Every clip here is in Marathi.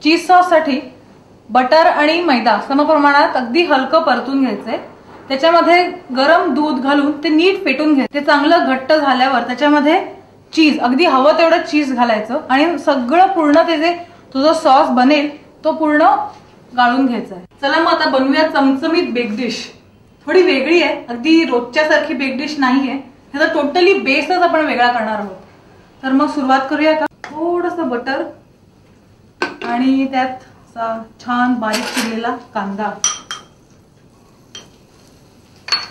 चीज सॉस साठी बटर आणि मैदा समप्रमाणात अगदी हलकं परतून घ्यायचंय। त्याच्यामध्ये गरम दूध घालून ते नीट फेटून घ्यायचं। ते चांगलं घट्ट झाल्यावर त्याच्यामध्ये चीज अगदी हवं तेवढं चीज घालायचं आणि सगळं पूर्ण ते जे तुझा सॉस बनेल तो पूर्ण गाळून घ्यायचा आहे। चला मग आता बनवूया चमचमीत बेक डिश। थोडी वेगळी आहे, अगदी रोजच्या सारखी बेक डिश नाहीये, ह्याचा टोटली बेसच आपण वेगळा करणार आहोत। तर मग सुरुवात करूया का? थोडंसं बटर आणि त्यात छान बारीक चिरलेला कांदा,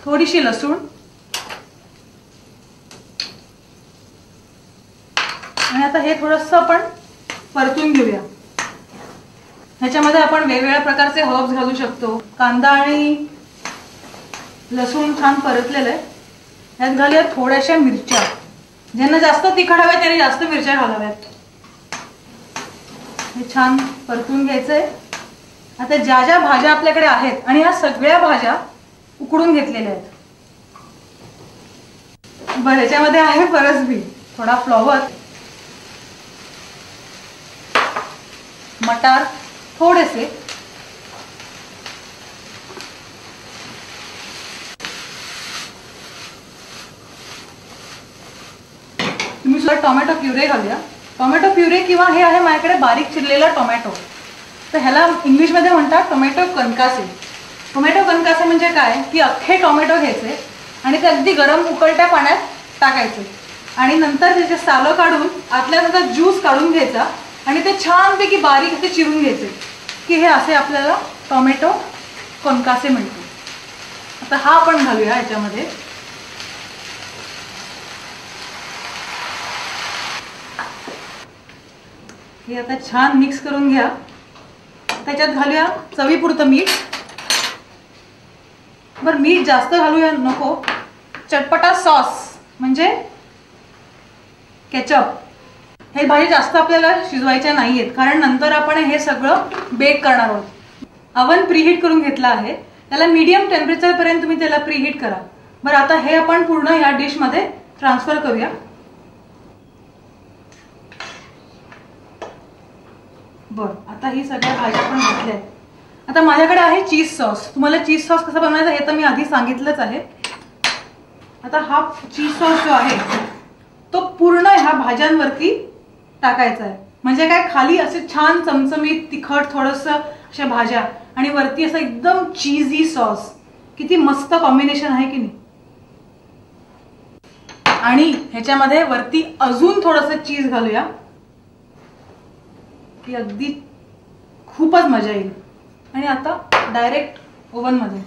थोडीशी लसूण आणि आता हे थोडंसं आपण परतून घेऊया। ह्याच्यामध्ये आपण वेगवेगळ्या प्रकारचे हर्ब्स घालू शकतो। कांदा आणि लसूण छान परतलेलं आहे, यात घालूया थोड्याशा मिरच्या। ज्यांना जास्त तिखट हवं त्यांनी जास्त मिरच्या घालाव्यात। हे छान परतून घ्यायचंय। आता ज्या ज्या भाज्या आपल्याकडे आहेत आणि ह्या सगळ्या भाज्या उकडून घेतलेल्या आहेत। बरं, ह्याच्यामध्ये आहे फरसबी, थोडा फ्लॉवर, मटार थोडेसे, तुम्ही सुद्धा टोमॅटो प्युरे घालूया। टोमॅटो प्युरे किंवा हे आहे माझ्याकडे बारीक चिरलेला टोमॅटो, तर ह्याला इंग्लिश मध्ये म्हणतात टोमॅटो कणकासे। टोमॅटो कणकासे म्हणजे काय की अख्खे टोमॅटो घ्यायचे आणि ते अगदी गरम उकळत्या पाण्यात टाकायचे आणि नंतर त्याचे सालं काढून आतल्या त्याचा ज्यूस काढून घ्यायचा आणि ते छानपैकी बारीक असे चिरून घ्यायचे की हे असे आपल्याला टोमॅटो कणकासे मिळते। आता हा आपण घालूया याच्यामध्ये। हे आता छान मिक्स करून घ्या। त्याच्यात घालूया चवीपुरतं मीठ। बरं, मीठ जास्त घालूया नको, चटपटा सॉस म्हणजे केचप। हे भाजी जास्त आपल्याला शिजवायच्या नाहीयेत कारण नंतर आपण हे सगळं बेक करणार आहोत। अवन प्रीहीट करून घेतला आहे, त्याला मीडियम टेम्परेचर पर्यंत तुम्ही त्याला प्रीहीट करा। बरं, आता हे आपण पूर्ण या डिश मध्ये ट्रान्सफर करूया। बरं, आता ही सगळ्या भाज्या आपण घातल्या आहेत। आता माझ्याकडे आहे चीज सॉस। तुम्हाला चीज सॉस कसा बनवायचा हे तर मी आधी सांगितलंच आहे। आता हा चीज सॉस जो आहे तो पूर्ण ह्या भाज्यांवरती टाकायचा आहे। म्हणजे काय, खाली असे छान चमचमीत तिखट थोडंसं अशा भाज्या आणि वरती असं एकदम चीजी सॉस। किती मस्त कॉम्बिनेशन आहे की नाही? आणि ह्याच्यामध्ये वरती अजून थोडंसं चीज घालूया की अगदी खूपच मजा येईल। आणि आता डायरेक्ट ओव्हन मध्ये